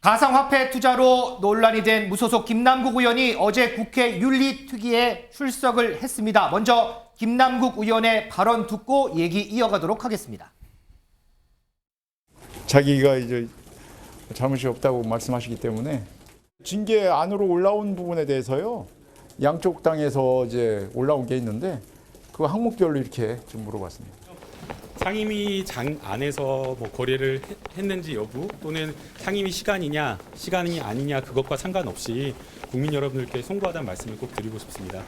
가상화폐 투자로 논란이 된 무소속 김남국 의원이 어제 국회 윤리특위에 출석을 했습니다. 먼저 김남국 의원의 발언 듣고 얘기 이어가도록 하겠습니다. 자기가 이제 잘못이 없다고 말씀하시기 때문에 징계 안으로 올라온 부분에 대해서요. 양쪽 당에서 이제 올라온 게 있는데 그 항목별로 이렇게 좀 물어봤습니다. 상임위장 안에서 뭐 거래를 했는지 여부 또는 상임위 시간이 아니냐 그것과 상관없이 국민 여러분들께 송구하다는 말씀을 꼭 드리고 싶습니다.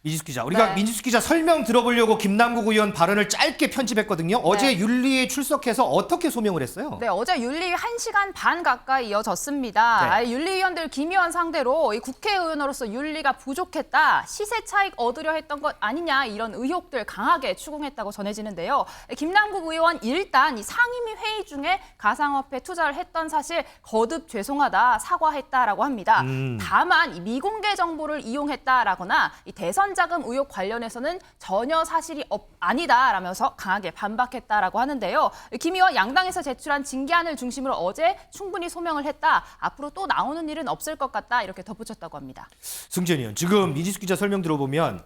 민지숙 기자, 우리가 민지숙 기자 설명 들어보려고 김남국 의원 발언을 짧게 편집했거든요. 어제 윤리에 출석해서 어떻게 소명을 했어요? 네, 어제 윤리위 1시간 반 가까이 이어졌습니다. 윤리위원들 김 의원 상대로 이 국회의원으로서 윤리가 부족했다, 시세 차익 얻으려 했던 것 아니냐 이런 의혹들 강하게 추궁했다고 전해지는데요. 김남국 의원 일단 이 상임위 회의 중에 가상화폐 투자를 했던 사실 거듭 죄송하다, 사과했다라고 합니다. 다만 이 미공개 정보를 이용했다라거나 이 대선 자금 의혹 관련해서는 전혀 사실이 아니다라면서 강하게 반박했다라고 하는데요. 김 의원 양당에서 제출한 징계안을 중심으로 어제 충분히 소명을 했다. 앞으로 또 나오는 일은 없을 것 같다. 이렇게 덧붙였다고 합니다. 승재현 의원, 지금 민지숙 기자 설명 들어보면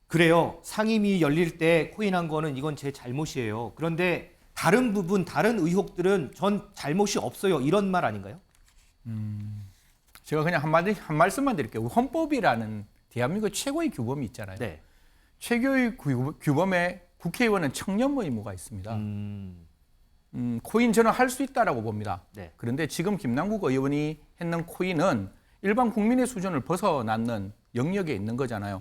그래요. 상임위 열릴 때 코인한 거는 이건 제 잘못이에요. 그런데 다른 부분, 다른 의혹들은 전 잘못이 없어요. 이런 말 아닌가요? 제가 그냥 한 말씀만 드릴게요. 헌법이라는 대한민국 최고의 규범이 있잖아요. 네. 최고의 규범에 국회의원은 청렴의 의무가 있습니다. 코인 저는 할 수 있다라고 봅니다. 네. 그런데 지금 김남국 의원이 했는 코인은 일반 국민의 수준을 벗어나는 영역에 있는 거잖아요.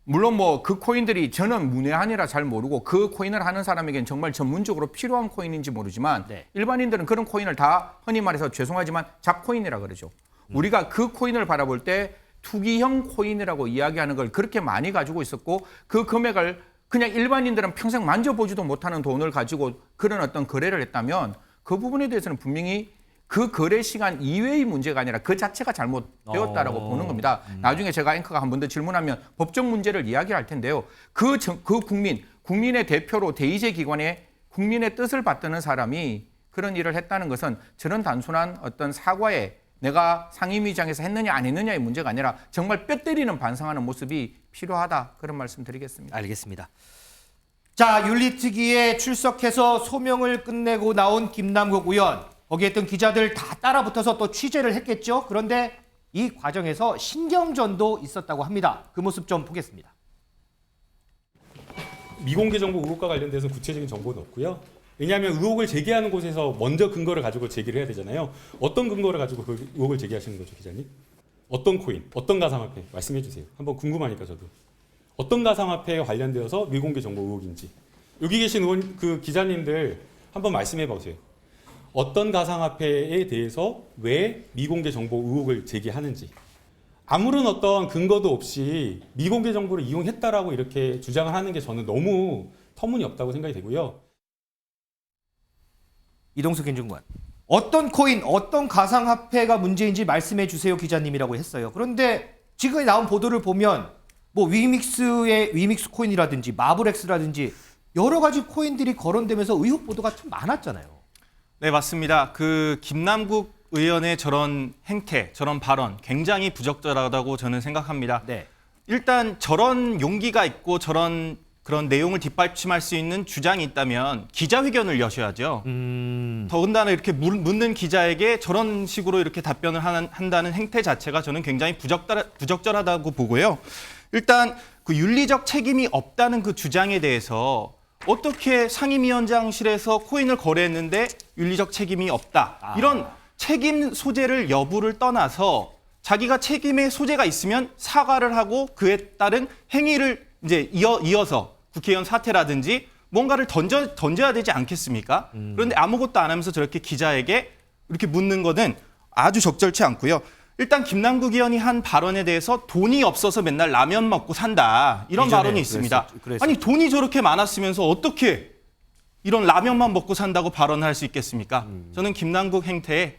물론 뭐 그 코인들이 저는 문외한이라 잘 모르고 그 코인을 하는 사람에겐 정말 전문적으로 필요한 코인인지 모르지만 일반인들은 그런 코인을 다 흔히 말해서 죄송하지만 잡코인이라 그러죠. 우리가 그 코인을 바라볼 때 투기형 코인이라고 이야기하는 걸 그렇게 많이 가지고 있었고 그 금액을 그냥 일반인들은 평생 만져보지도 못하는 돈을 가지고 그런 어떤 거래를 했다면 그 부분에 대해서는 분명히 그 거래 시간 이외의 문제가 아니라 그 자체가 잘못되었다라고 보는 겁니다. 나중에 제가 앵커가 한 번 더 질문하면 법적 문제를 이야기할 텐데요. 국민의 대표로 대의제 기관에 국민의 뜻을 받드는 사람이 그런 일을 했다는 것은 저는 단순한 어떤 사과에 내가 상임위장에서 했느냐 안 했느냐의 문제가 아니라 정말 뼈 때리는 반성하는 모습이 필요하다. 그런 말씀 드리겠습니다. 알겠습니다. 자, 윤리특위에 출석해서 소명을 끝내고 나온 김남국 의원. 거기에 있던 기자들 다 따라붙어서 또 취재를 했겠죠. 그런데 이 과정에서 신경전도 있었다고 합니다. 그 모습 좀 보겠습니다. 미공개 정보 의혹과 관련돼서 구체적인 정보는 없고요. 왜냐하면 의혹을 제기하는 곳에서 먼저 근거를 가지고 제기를 해야 되잖아요. 어떤 근거를 가지고 그 의혹을 제기하시는 거죠, 기자님? 어떤 코인, 어떤 가상화폐 말씀해 주세요. 한번 궁금하니까 저도. 어떤 가상화폐에 관련되어서 미공개 정보 의혹인지. 여기 계신 의원, 그 기자님들 한번 말씀해 보세요. 어떤 가상화폐에 대해서 왜 미공개 정보 의혹을 제기하는지. 아무런 어떤 근거도 없이 미공개 정보를 이용했다라고 이렇게 주장을 하는 게 저는 너무 터무니없다고 생각이 되고요. 이동숙 행정관. 어떤 코인, 어떤 가상화폐가 문제인지 말씀해 주세요 기자님이라고 했어요. 그런데 지금 나온 보도를 보면 뭐 위믹스 코인이라든지 마블엑스라든지 여러 가지 코인들이 거론되면서 의혹 보도가 참 많았잖아요. 네, 맞습니다. 그 김남국 의원의 저런 행태, 저런 발언 굉장히 부적절하다고 저는 생각합니다. 네. 일단 저런 용기가 있고 그런 내용을 뒷받침할 수 있는 주장이 있다면 기자회견을 여셔야죠. 더군다나 이렇게 묻는 기자에게 저런 식으로 이렇게 답변을 한다는 행태 자체가 저는 굉장히 부적절하다고 보고요. 일단 그 윤리적 책임이 없다는 그 주장에 대해서 어떻게 상임위원장실에서 코인을 거래했는데 윤리적 책임이 없다. 이런 책임 소재를 여부를 떠나서 자기가 책임의 소재가 있으면 사과를 하고 그에 따른 행위를 이제 이어서 국회의원 사퇴라든지 뭔가를 던져야 되지 않겠습니까? 그런데 아무것도 안 하면서 저렇게 기자에게 이렇게 묻는 것은 아주 적절치 않고요. 일단 김남국 의원이 한 발언에 대해서 돈이 없어서 맨날 라면 먹고 산다. 이런 발언이 있습니다. 아니 돈이 저렇게 많았으면서 어떻게 이런 라면만 먹고 산다고 발언할 수 있겠습니까? 저는 김남국 행태에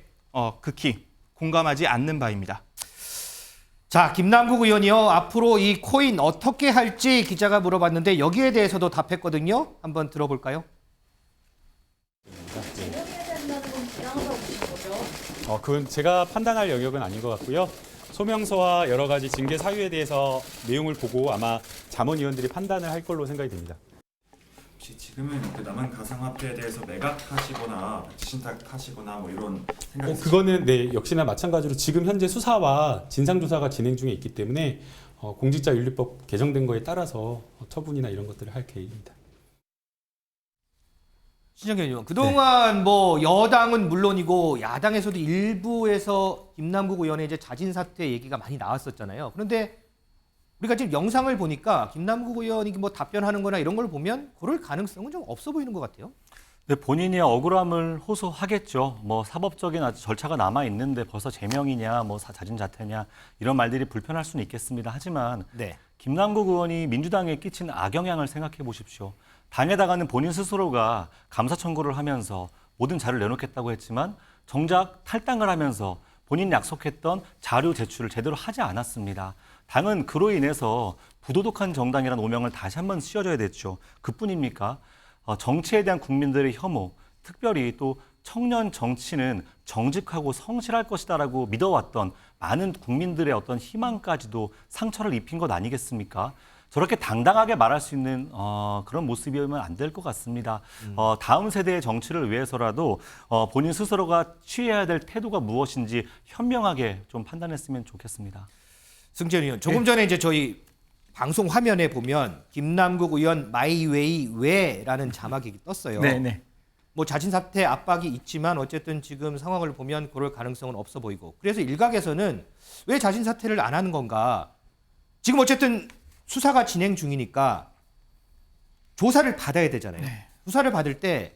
극히 공감하지 않는 바입니다. 자, 김남국 의원이요. 앞으로 이 코인 어떻게 할지 기자가 물어봤는데 여기에 대해서도 답했거든요. 한번 들어볼까요? 진행해야 된다는 건 그건 제가 판단할 영역은 아닌 것 같고요. 소명서와 여러 가지 징계 사유에 대해서 내용을 보고 아마 자문위원들이 판단을 할 걸로 생각이 됩니다. 혹시 지금은 그 남한 가상화폐에 대해서 매각하시거나 신탁하시거나 뭐 이런 생각이 그거는 네, 역시나 마찬가지로 지금 현재 수사와 진상조사가 진행 중에 있기 때문에 공직자윤리법 개정된 거에 따라서 처분이나 이런 것들을 할 계획입니다. 신정현 의원, 그동안 뭐 여당은 물론이고 야당에서도 일부에서 김남국 의원의 이제 자진 사퇴 얘기가 많이 나왔었잖아요. 그런데 우리가 지금 영상을 보니까 김남국 의원이 뭐 답변하는 거나 이런 걸 보면 그럴 가능성은 좀 없어 보이는 것 같아요. 네, 본인이 억울함을 호소하겠죠. 뭐 사법적인 아주 절차가 남아 있는데 벌써 제명이냐, 뭐 자진 자퇴냐 이런 말들이 불편할 수는 있겠습니다. 하지만 네. 김남국 의원이 민주당에 끼친 악영향을 생각해 보십시오. 당에다가는 본인 스스로가 감사 청구를 하면서 모든 자료를 내놓겠다고 했지만 정작 탈당을 하면서 본인 약속했던 자료 제출을 제대로 하지 않았습니다. 당은 그로 인해서 부도덕한 정당이라는 오명을 다시 한번 씌워줘야 됐죠. 그뿐입니까? 정치에 대한 국민들의 혐오, 특별히 또 청년 정치는 정직하고 성실할 것이다라고 믿어왔던 많은 국민들의 어떤 희망까지도 상처를 입힌 것 아니겠습니까? 저렇게 당당하게 말할 수 있는 그런 모습이면 안 될 것 같습니다. 다음 세대의 정치를 위해서라도 본인 스스로가 취해야 될 태도가 무엇인지 현명하게 좀 판단했으면 좋겠습니다. 승재현 의원, 조금 전에 이제 저희 방송 화면에 보면 김남국 의원 마이웨이 왜라는 자막이 떴어요. 네. 뭐 자진 사퇴 압박이 있지만 어쨌든 지금 상황을 보면 그럴 가능성은 없어 보이고, 그래서 일각에서는 왜 자진 사퇴를 안 하는 건가? 지금 어쨌든 수사가 진행 중이니까 조사를 받아야 되잖아요. 조사를 받을 때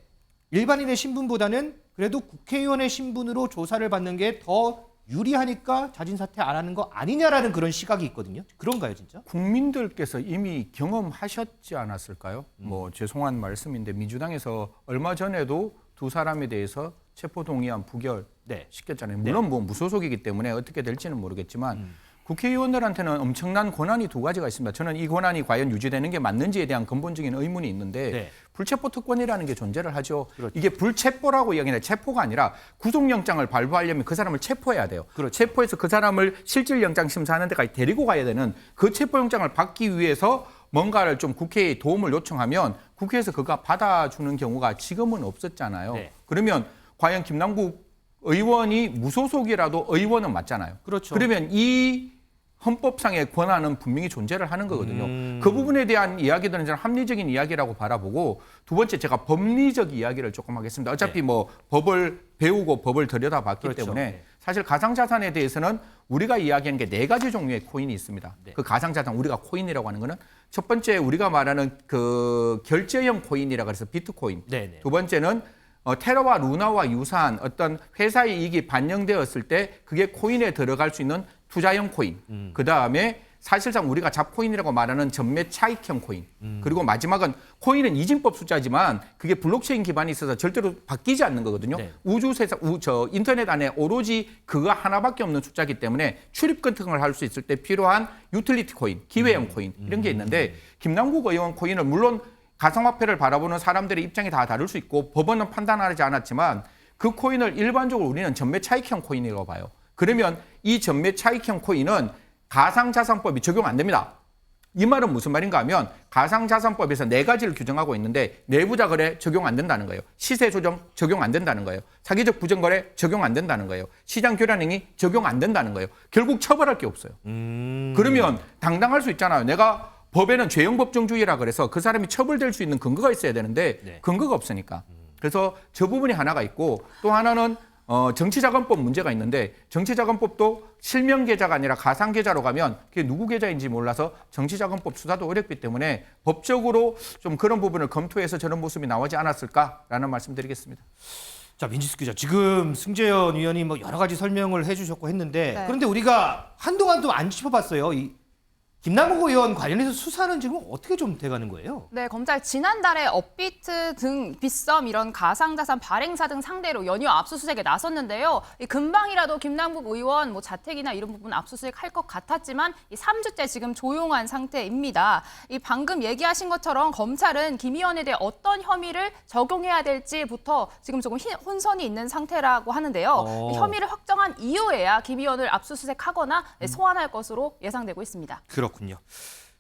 일반인의 신분보다는 그래도 국회의원의 신분으로 조사를 받는 게 더 유리하니까 자진 사퇴 안 하는 거 아니냐라는 그런 시각이 있거든요. 그런가요, 진짜? 국민들께서 이미 경험하셨지 않았을까요? 뭐 죄송한 말씀인데 민주당에서 얼마 전에도 두 사람에 대해서 체포동의안 부결 네. 시켰잖아요. 물론 뭐 무소속이기 때문에 어떻게 될지는 모르겠지만 국회의원들한테는 엄청난 권한이 두 가지가 있습니다. 저는 이 권한이 과연 유지되는 게 맞는지에 대한 근본적인 의문이 있는데 네. 불체포 특권이라는 게 존재를 하죠. 그렇죠. 이게 불체포라고 이야기하는 체포가 아니라 구속영장을 발부하려면 그 사람을 체포해야 돼요. 그렇죠. 체포해서 그 사람을 실질영장 심사하는 데까지 데리고 가야 되는 그 체포영장을 받기 위해서 뭔가를 좀 국회에 도움을 요청하면 국회에서 그가 받아주는 경우가 지금은 없었잖아요. 네. 그러면 과연 김남국 의원이 무소속이라도 의원은 맞잖아요. 그렇죠. 그러면 이 헌법상의 권한은 분명히 존재를 하는 거거든요. 그 부분에 대한 이야기들은 저는 합리적인 이야기라고 바라보고, 두 번째 제가 법리적 이야기를 조금 하겠습니다. 어차피 뭐 법을 배우고 법을 들여다봤기 그렇죠. 때문에 네. 사실 가상자산에 대해서는 우리가 이야기하는 게 네 가지 종류의 코인이 있습니다. 네. 그 가상자산 우리가 코인이라고 하는 거는 첫 번째 우리가 말하는 그 결제형 코인이라고 해서 비트코인. 네네. 두 번째는 테러와 루나와 유사한 어떤 회사의 이익이 반영되었을 때 그게 코인에 들어갈 수 있는 투자형 코인. 그 다음에 사실상 우리가 잡코인이라고 말하는 전매 차익형 코인. 그리고 마지막은 코인은 이진법 숫자지만 그게 블록체인 기반이 있어서 절대로 바뀌지 않는 거거든요. 네. 우주 세상, 인터넷 안에 오로지 그거 하나밖에 없는 숫자이기 때문에 출입 같은 걸 할 수 있을 때 필요한 유틸리티 코인, 기회형 코인 이런 게 있는데 김남국 의원 코인은 물론 가상화폐를 바라보는 사람들의 입장이 다 다를 수 있고 법원은 판단하지 않았지만 그 코인을 일반적으로 우리는 전매 차익형 코인이라고 봐요. 그러면 이 전매 차익형 코인은 가상자산법이 적용 안 됩니다. 이 말은 무슨 말인가 하면 가상자산법에서 네 가지를 규정하고 있는데 내부자 거래 적용 안 된다는 거예요. 시세 조정 적용 안 된다는 거예요. 사기적 부정거래 적용 안 된다는 거예요. 시장 교란행위 적용 안 된다는 거예요. 결국 처벌할 게 없어요. 그러면 당당할 수 있잖아요. 내가 법에는 죄형 법정주의라 그래서 그 사람이 처벌될 수 있는 근거가 있어야 되는데 네. 근거가 없으니까. 그래서 저 부분이 하나가 있고 또 하나는 정치자금법 문제가 있는데 정치자금법도 실명 계좌가 아니라 가상 계좌로 가면 그게 누구 계좌인지 몰라서 정치자금법 수사도 어렵기 때문에 법적으로 좀 그런 부분을 검토해서 저런 모습이 나오지 않았을까라는 말씀드리겠습니다. 자, 민지수 기자, 지금 승재현 의원이 뭐 여러 가지 설명을 해주셨고 했는데 네. 그런데 우리가 한동안 또 안 짚어봤어요. 이 김남국 의원 관련해서 수사는 지금 어떻게 좀 돼가는 거예요? 네, 검찰 지난달에 업비트 등 빗썸 이런 가상자산 발행사 등 상대로 연이어 압수수색에 나섰는데요. 이 금방이라도 김남국 의원 뭐 자택이나 이런 부분 압수수색 할 것 같았지만 이 3주째 지금 조용한 상태입니다. 이 방금 얘기하신 것처럼 검찰은 김 의원에 대해 어떤 혐의를 적용해야 될지부터 지금 조금 혼선이 있는 상태라고 하는데요. 이 혐의를 확정한 이후에야 김 의원을 압수수색하거나 소환할 것으로 예상되고 있습니다. 그렇군요.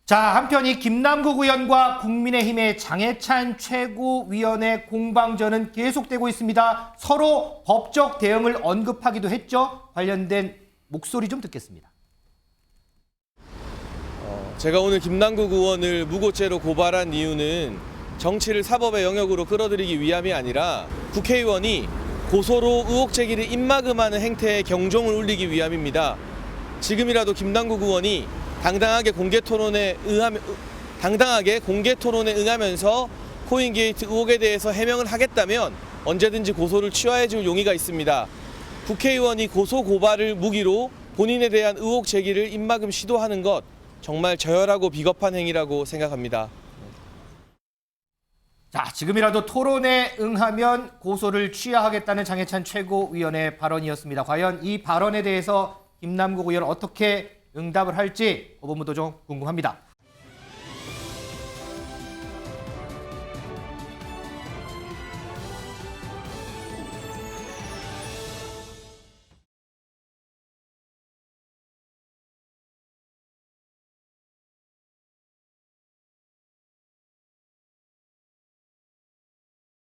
자, 한편 이 김남국 의원과 국민의힘의 장해찬 최고위원의 공방전은 계속되고 있습니다. 서로 법적 대응을 언급하기도 했죠. 관련된 목소리 좀 듣겠습니다. 제가 오늘 김남국 의원을 무고죄로 고발한 이유는 정치를 사법의 영역으로 끌어들이기 위함이 아니라 국회의원이 고소로 의혹 제기를 입막음하는 행태에 경종을 울리기 위함입니다. 지금이라도 김남국 의원이 당당하게 공개 토론에 응하면서 코인 게이트 의혹에 대해서 해명을 하겠다면 언제든지 고소를 취하해 줄 용의가 있습니다. 국회의원이 고소 고발을 무기로 본인에 대한 의혹 제기를 입막음 시도하는 것 정말 저열하고 비겁한 행위라고 생각합니다. 자, 지금이라도 토론에 응하면 고소를 취하하겠다는 장해찬 최고위원의 발언이었습니다. 과연 이 발언에 대해서 김남국 의원 어떻게 응답을 할지 그 부분도 좀 궁금합니다.